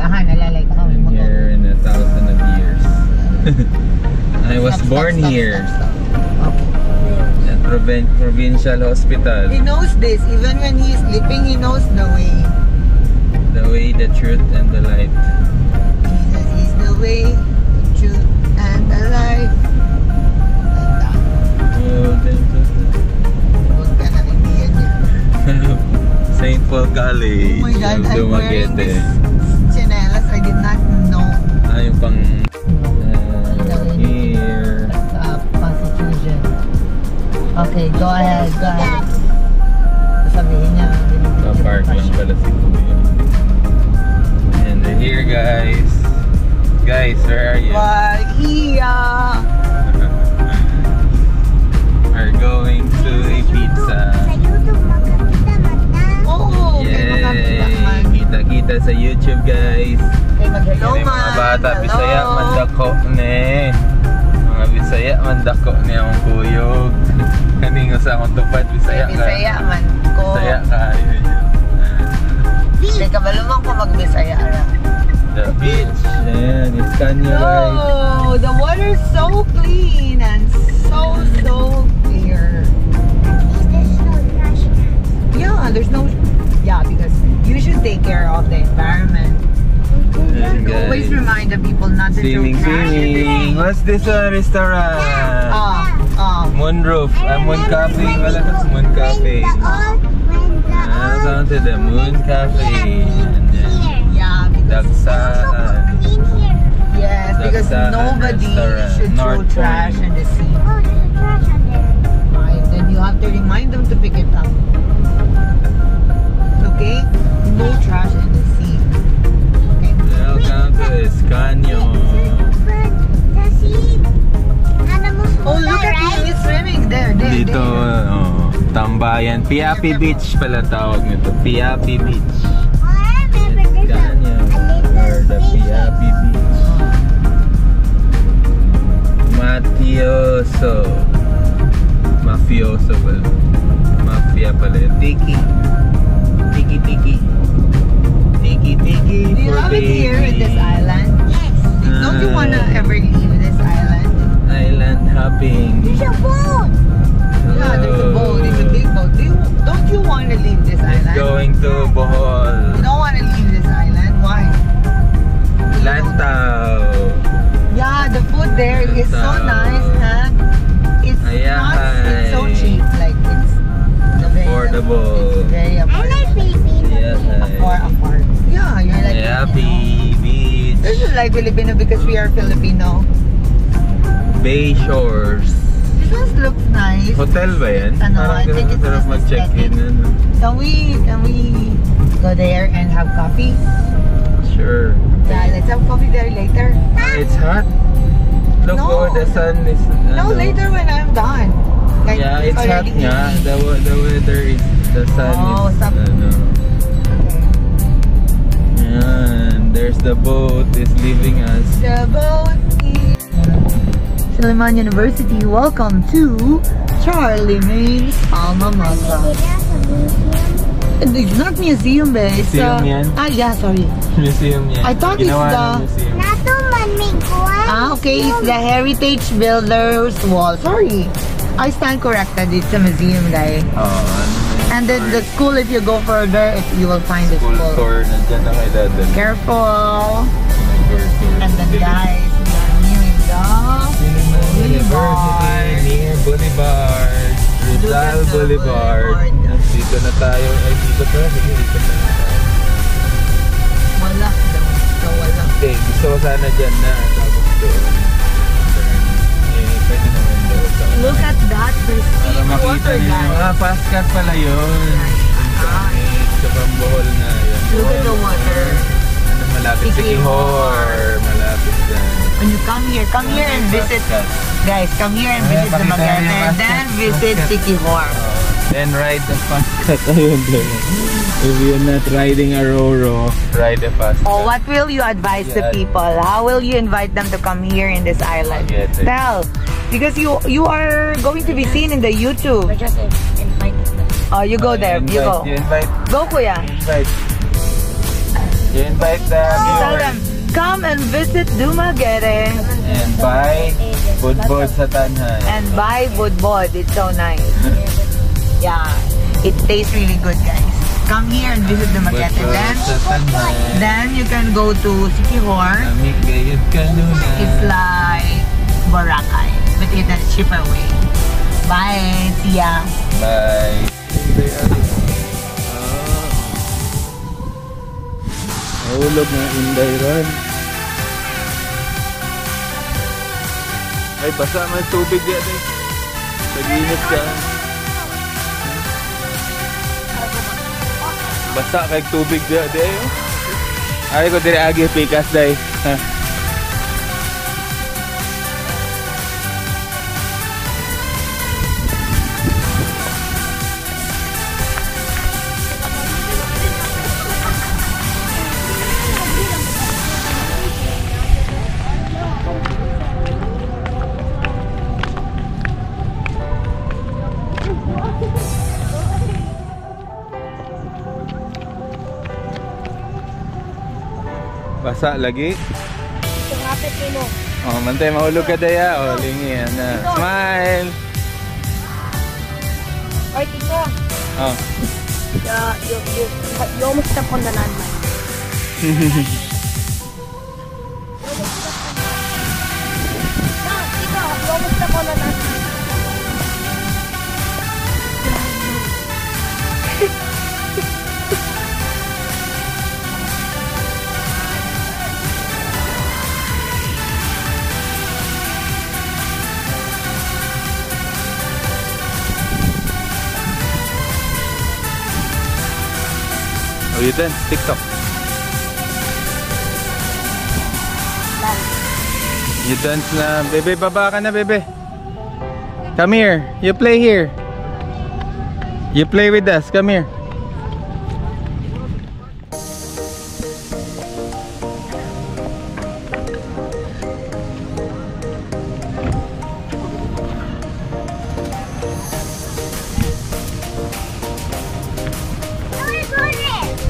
nalalay ka kami. Here in 1,000 of years. I was born here. Okay. At Provincial Hospital. He knows this. Even when he is sleeping, he knows the way. The way, the truth, and the light. Jesus is the way, the truth, and the life. Huwag ka na Indian yun. St. Paul College. Oh my God, of I'm wearing Dumaguete. this chinelas. I did not know. Yung pang here. Constitution. Okay, go ahead, go ahead. Sabihin niya. Park lang pala si Kuya. And here guys. Guys, where are you? We're going to a pizza. Oh, yay! Kita-kita sa YouTube guys. Hello, mga bata, Bisaya, mandako ne. Mga Bisaya, mandako ne ang kuyog. Kaning sa akong tupad, Bisaya ka. Bisaya man ko. Bisaya ka. Hindi ka ba lumang ko mag-Bisaya lang? The beach. Ayan, it's Canyo guys. Oh, the water is so clean and so clear. Yeah, there's no... Yeah, because you should take care of the environment. Always remind the people not to throw trash in the sea. What's this restaurant? Moonroof. Moon Cafe. Wala ka sa Moon Cafe. Down to the Moon Cafe. Yeah, Dagsaan. Yes, because nobody should throw trash in the sea. Right, then you have to remind them to pick it up. Okay? No trash in the sea. Okay. Welcome to Escanio. Oh, look at him. He's swimming there. Dito, Tambayan. Piapi Beach pala tawag nito. Piapi Beach. Escanio. Or the Piapi Beach. Mafioso pala. Mafia pala. Tiki. Tiki. Do you love it here in this island? Yes. Don't you want to ever leave this island? Island hopping. There's a boat. Yeah, there's a boat. It's a big boat. Don't you want to leave this island? Going to Bohol. You don't want to leave this island? Why? Lantau. Yeah, the food there is so nice and it's so cheap. Like it's affordable. It's very affordable. Afford. Yeah, you're like Happy Beach. This is like Filipino because we are Filipino. Bay Shores. This one looks nice. Hotel ba yan? I think it's sarap mag-check-in. Can we go there and have coffee? Sure. Yeah, let's have coffee there later. It's hot. Look, No. the sun is... No, later when I'm done. Like, Yeah, it's hot nga. The weather is... The sun is... stop. Yan. There's the boat is leaving us. The boat is... Suleiman University, welcome to Charlemagne's alma mater. It's not museum, but it's Museum yan? yeah, sorry. Museum yan. I thought it's the... Museum. Okay, it's the Heritage Builders Wall. Sorry, I stand corrected. It's a museum, guy. And then the school, if you go further, you will find the school. Tour, nandyan na kayo dadal. Careful. Tour. And then, guys, we are near the University near Boulevard. Rizal Boulevard. Dito na tayo. Ay, dito pa. Sige, dito na tayo. Wala daw. So, wala. Hindi, gusto ko sana dyan na. Tapos doon. Pwede naman doon. Look at that. Para makita niyo. Pascat pala yun. Sa Pambohol na yun. Look at the water. Ano malapit? Sikihor. Malapit dyan. When you come here and visit, guys, come here and visit the Magallanes, then visit Sikihor. Then ride the Pascat. Ayun doon. If you're not riding a Roro, ride the Pascat. Oh, what will you advise the people? How will you invite them to come here in this island? Tell, because you are going to be seen in the YouTube. Just invite them. Oh, you go there. You go. You invite. Go, Kuya. Invite. You invite the Tell viewers. them, come and visit Dumaguete And buy budbod sa Tanhay. and buy budbod. It's so nice. Yeah, it tastes really good, guys. Come here and visit Dumaguete. Budbod sa Tanhay. Then you can go to Siquijor. Amig gayud ka nuna. It's like Boracay, but in a cheaper way. Bye. See ya. Bye. Mahulog ng Inday ron. Ay, basa man tubig yan eh. Pag-init ka. Basa kay tubig yan eh. Ay ko dire agi pikas day. Basa lagi. Sungapit mo. Oh, mantay mahulog ka daya. Oh, lingi yan na. Smile. Oy, tito. Oh. You almost step on the landmine. No, tito, you almost step on the landmine. Oh, you dance TikTok. You dance na. Bebe, baba ka na, bebe. Come here. You play here. You play with us. Come here.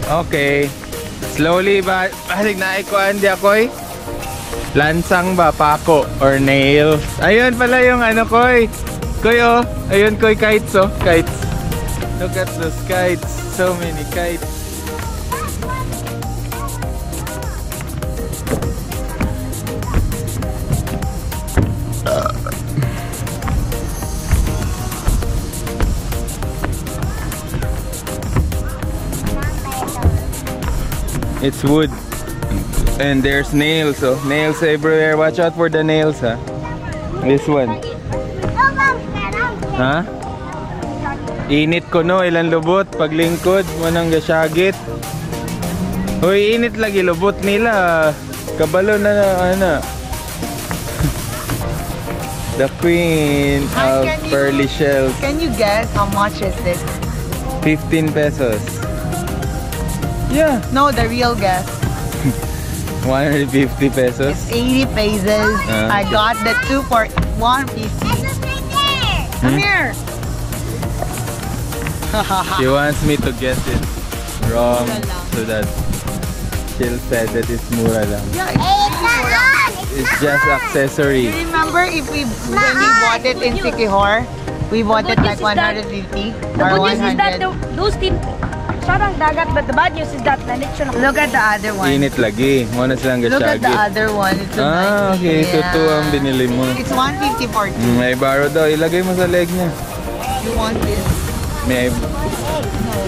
Okay. Slowly ba? Balik na ikuan di ako'y lansang ba? Pako or nails? Ayun pala yung ano ko'y. Ko'y oh. Ayun ko'y kites oh. Kites. Look at those kites. So many kites. It's wood. And there's nails, oh. Nails everywhere. Watch out for the nails, ha. This one. Ha? Init ko no, ilang lubot. Paglingkod mo nang gasyagit. Hoy, init lagi lubot nila. Kabalo na ano. The queen of pearly shells. Can you guess how much is this? 15 pesos. Yeah. No, the real guess. 150 pesos. It's 80 pesos. I got the 2 for 150. Come here. She wants me to guess it wrong so that she'll say that it's mura lang. Yeah, It's just accessory. you remember if when we bought it in Siquijor, we bought it like 150 The or good news is that 100. those tin sarang dagat, but the bad news is that nanit siya na. Look at the other one. Init lagi. Muna silang Look at the gasyagit. other one. It's a Okay. So, yeah. 2 ang binili mo. It's 150 for 2. May borrow daw. Ilagay mo sa leg niya. You want this? May No,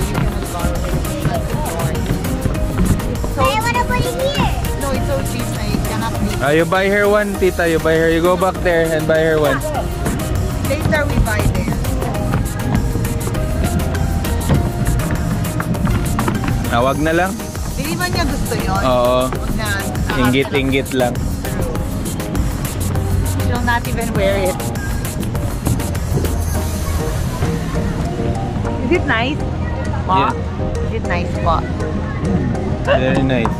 you cannot borrow it. I wanna put it here. No, it's so cheap. I cannot be. You buy her one, tita. You buy her. You go back there and buy her one. Later we buy there. Wag na lang. Hindi man niya gusto yun. Oo. Huwag na. Inggit-inggit lang. She'll not even wear it. Is it nice? Pa? Yeah. Is it nice, pa? Very nice.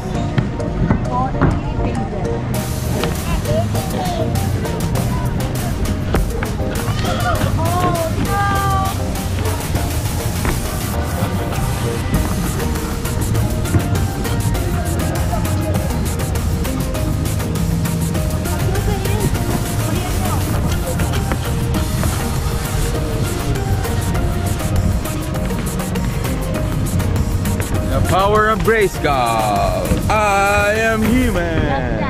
Grayskull. I am He-Man.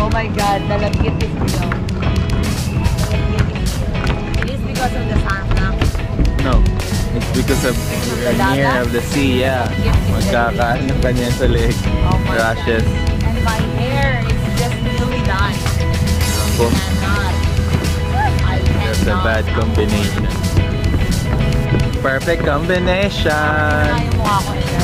Oh my God, nalagkit is below. It is because of the sun now. No, it's because of we're near of the sea, yeah. Magkakaano ka niyan sa leg. Oh my Rashes. God. And my hair is just newly done. Ako, Cannot. I that's a cannot. bad combination. Perfect combination. Kaya yung mukha ko nila.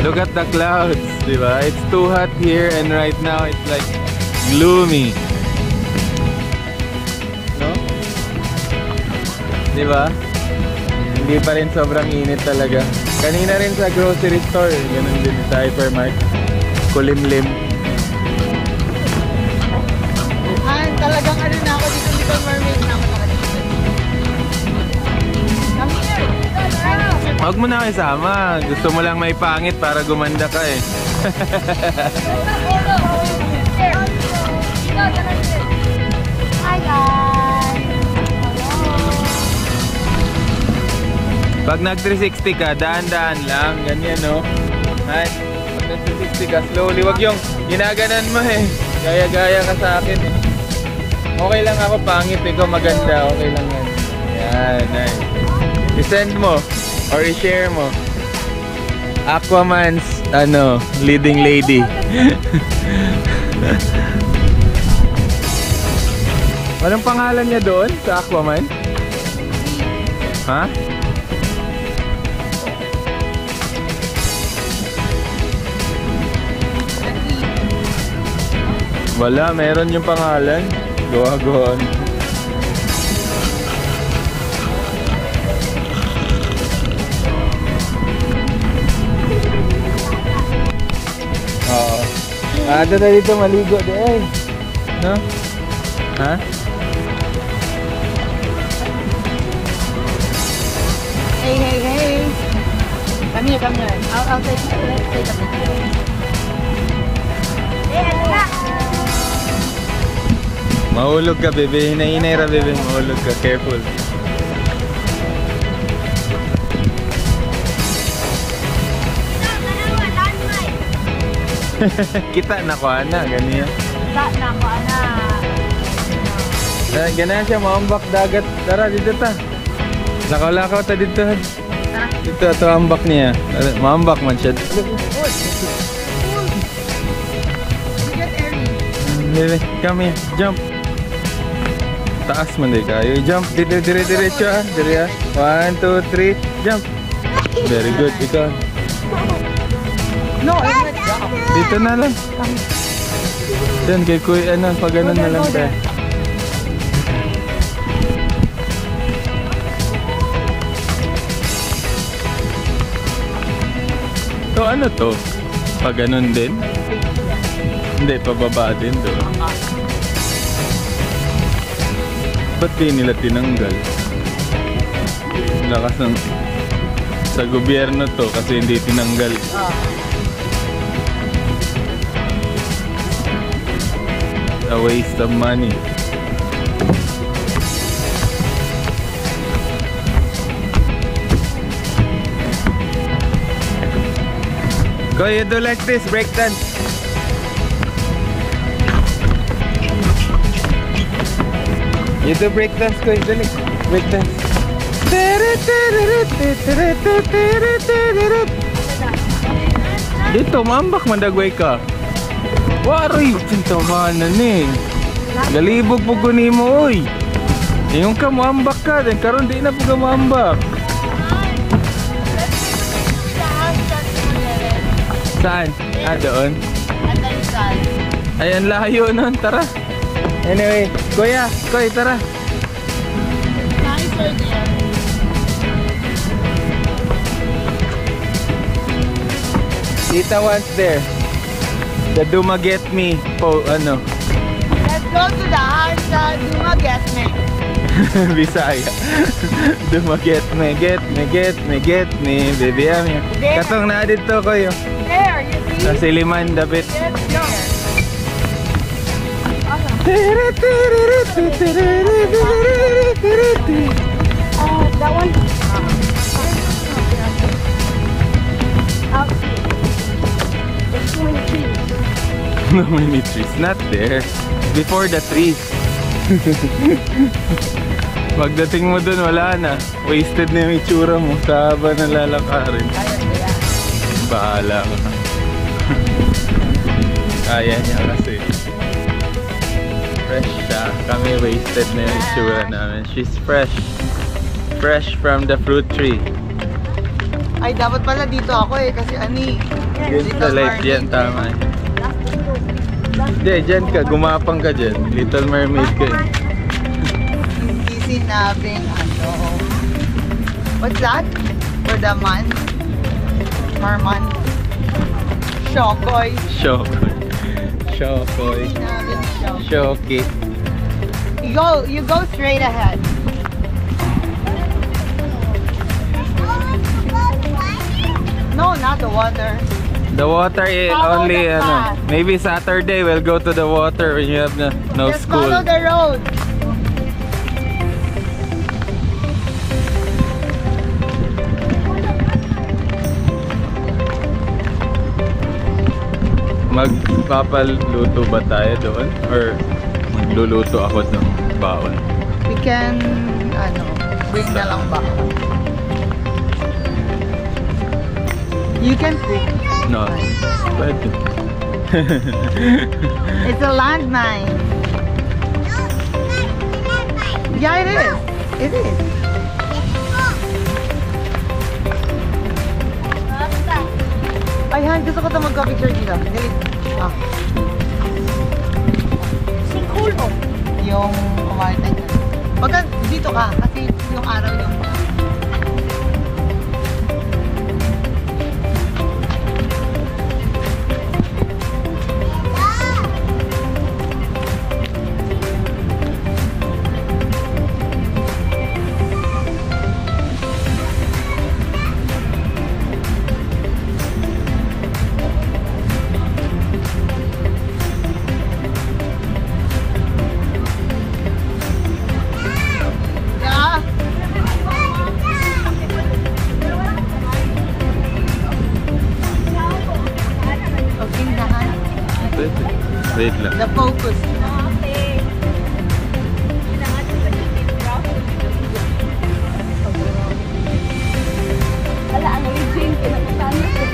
Look at the clouds, di ba? It's too hot here and right now it's like gloomy. No? Di ba? Hindi pa rin sobrang init talaga. Kanina rin sa grocery store, ganun din sa hypermart. Kulimlim. Talagang ano na ako dito, Little Mermaid na ako nakadito. Come here! Huwag mo na isama. Gusto mo lang may pangit para gumanda ka eh. Hi guys! Pag nag 360 ka, daan-daan lang. Ganyan no. Ay, pag nag 360 ka, slowly. Wag yung ginaganan mo eh. Gaya-gaya ka sa akin eh. Okay lang ako pangit, ikaw maganda. Okay lang yan. Yan, nice. I-send mo or i-share mo. Aquaman's leading lady. Anong pangalan niya doon sa Aquaman? Ha? Wala, meron yung pangalan. Go on. Oo. Ada na dito maligo din. No? Ha? Hey! Come here. I'll take a picture. Mahulog ka, bebe. Hinahinay ra, bebe. Mahulog ka. Careful. Kita na ko, ana. Ganyan. Kita na ako, ana. Ganyan siya, maambak dagat. Tara, dito ta. Lakaw-lakaw ta dito. Dito, ito ambak niya. Maambak man siya. Bebe, come here. Jump. Taas man din kayo. Jump. Diretso ah. Dire ah. 1, 2, 3. Jump. Very good. Ikaw. No, I'm not jump. Dito na lang. Diyan kay Kuya, pag ganun na lang tayo. So ano to? Pag ganun din? Hindi, pababa din doon. Ba't di nila tinanggal? Lakas ng... Sa gobyerno to kasi hindi tinanggal. A waste of money. Go, you do like this, break dance. You do break dance, go, dali. Break dance. Dito, maambak mandagway ka. Waroy, cintawanan eh. Galibog po ko mo, oy. Yung ka maambak ka, din karon di na po ka maambak. Saan? Ah, doon? Ayan, layo nun, tara. Anyway, Kuya, Koy, tara. Nicer there. Tita wants there. The Duma Get Me po, ano. Let's go to the house, Duma Get Me. Bisaya. Dumaget me, get me, baby ami. Katong na dito ko yo. There, you see? Sa Siliman dapit. Yes, no. That one? Out. There's too many trees. No many trees, not there. Before the trees. Pagdating mo dun, wala na. Wasted na yung itsura mo sa haba na lalakarin. Bahala ka. Kaya niya kasi. Fresh siya. Kami wasted na yung itsura namin. She's fresh. Fresh from the fruit tree. Ay, dapat pala dito ako eh. Kasi ani. Good sa light yan, tama. Hindi, dyan ka. Gumapang ka dyan. Little Mermaid ka eh. Hindi sinabing ano. What's that? For the man? Marman? Shokoy. Shokoy. Shokoy. Sinabing shokoy. Shoki. You go straight ahead. No, not the water. The water is Follow only the path. maybe Saturday we'll go to the water when you have no Just school. follow the road. Magpapaluto ba tayo doon? Or magluluto ako ng baon? We can, bring na lang ba? You can cook. No. Pwede. It's a landmine. Yeah, it is. It is. Ay, Han, gusto ko ito magka-picture dito. Dali. Ah. Sinkhole mo. Yung kumarita niya. Pagka dito ka, kasi yung araw yung... Wait lang. The focus. Wala, ang legend. Pinagkasama ko.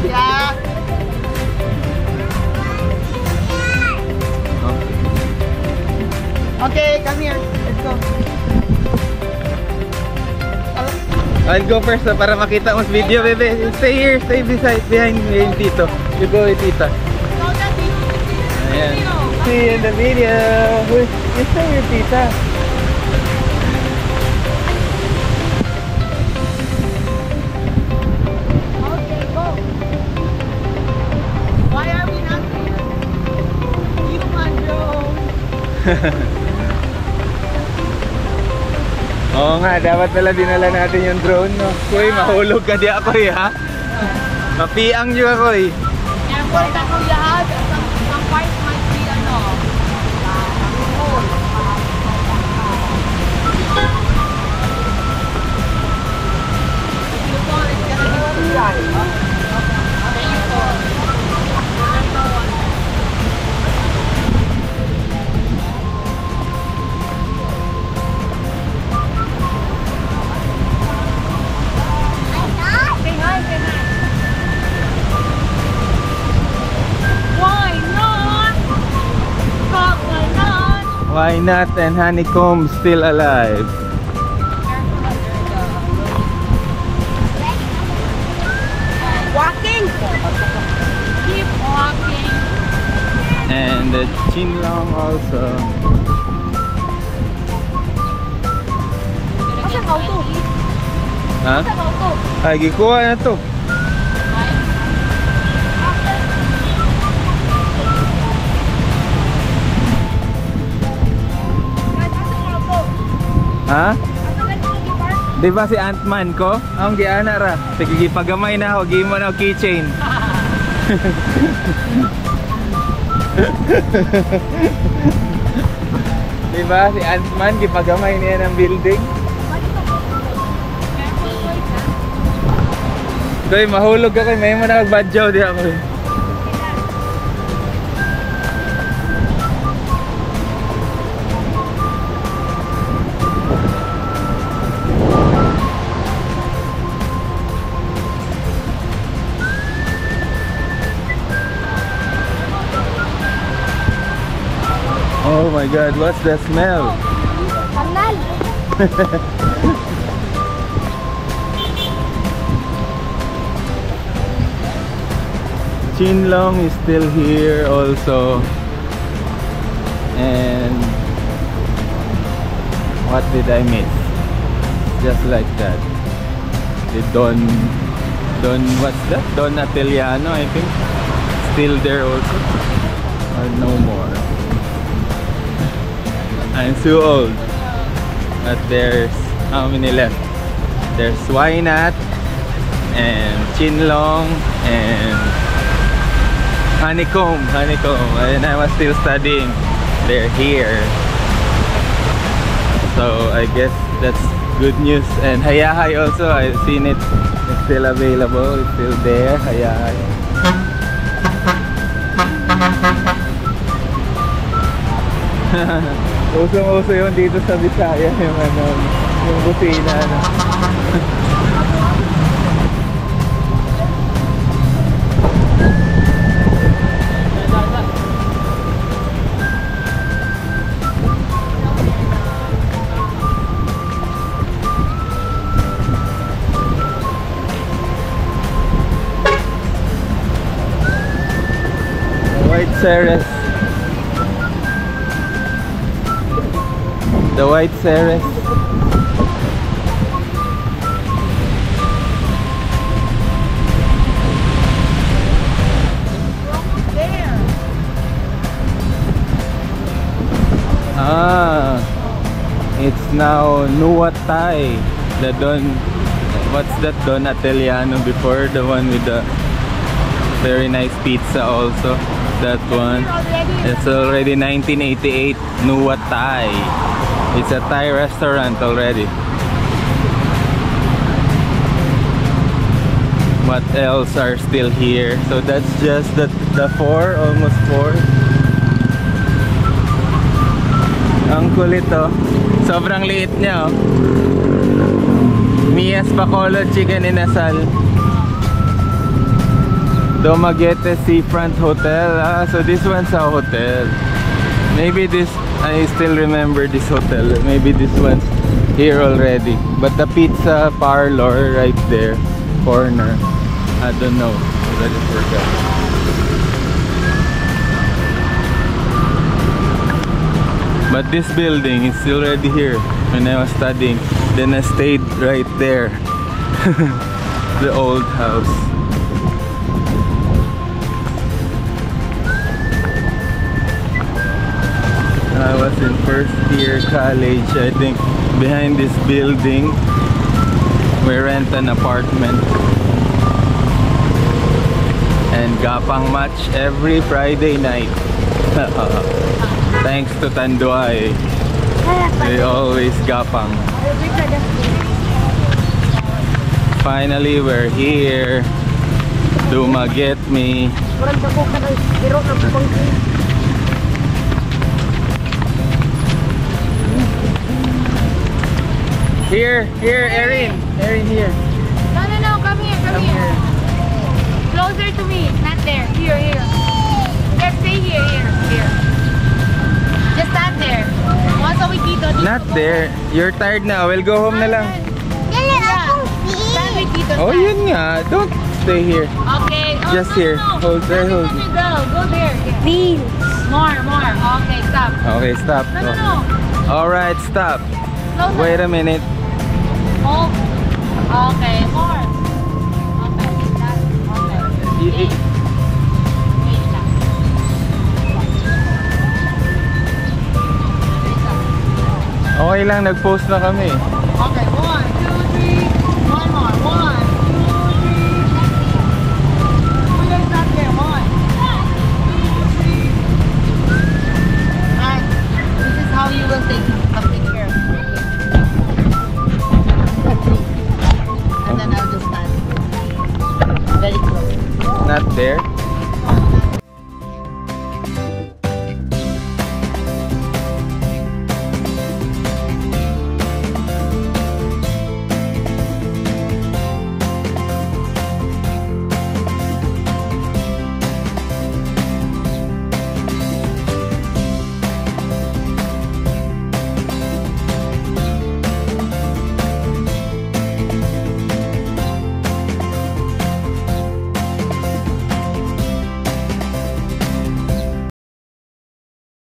Yeah. Okay, come here. Let's go. I'll go first para makita mo sa video, bebe. Stay here, stay behind me, Tito. You go with Tita. Ayan. See you in the video. You stay with Tita. Okay, go. Why are we not here? You can drone. Oo nga, dapat pala dinala natin yung drone, no? Kuy, mahulog ka di ako eh, ha? Mapiang nyo ako eh. Airport ako lahat. Some parts might be cold. If you fall, it's gonna hit you dry. Then you fall. There's no one there. Say hi, say hi. Why not? Coconut. Why not? And Honeycomb still alive. Walking. Keep walking. And the Chinlong also. Asa ka to? Ha? Asa ka to? Ay, gikuha na to. Guys, asa ka to? Ha? Di ba si Ant-Man ko? Ang giana ra. Sige, pagamay na ako. Give mo na keychain. Di ba si Ant-Man, gipagamay niya ng building? Koy, mahulog ako. May mo na magbadyaw di ako. Oh my God, what's the smell? Kanal. Chinlong is still here also. And what did I miss? Just like that. The Don, what's that? Don Ateliano, I think. Still there also. Or no more. I'm too old. But there's how many left? There's Wynat and Chinlong and Honeycomb. And I was still studying. They're here. So I guess that's good news. And Hayahay also, I've seen it. It's still available. It's still there. Hayahay. Usong-uso yun dito sa Bisaya, yung ano, yung busina, ano. White Ceres. The White Ceres. Ah, it's now Nuwatay. The Don, what's that Don Ateliano before? The one with the very nice pizza also. That one. It's already 1988. Nuwatay. It's a Thai restaurant already. What else are still here? So that's just the four, almost four. Ang kulit oh. Sobrang liit niya oh. Mia's Bacolod Chicken Inasal. Dumaguete Seafront Hotel. Ah, so this one's a hotel. Maybe this, I still remember this hotel. Maybe this one's here already. But the pizza parlor right there, corner, I don't know. Already forgot. But this building is still already here. When I was studying, then I stayed right there. The old house. I was in first year college, I think. Behind this building, we rent an apartment. And gapang match every Friday night. Thanks to Tanduay. They always gapang. Finally, we're here. Dumaguete me. Here, Erin, here. No, come here. Closer to me, not there. Here. Just stay here. Just stand there. Also with Tito. Not there. You're tired now. We'll go home na lang. Stand with Tito. Oh, yun nga. Don't stay here. Okay. Oh, Just here. Hold there. Go there. Please. More. Okay, stop. Okay, stop. No. Alright, stop. Closer. Wait a minute. Oh. Okay, more. Okay, that's okay. Wait lang. Okay Okay lang, nag-post na kami. Okay,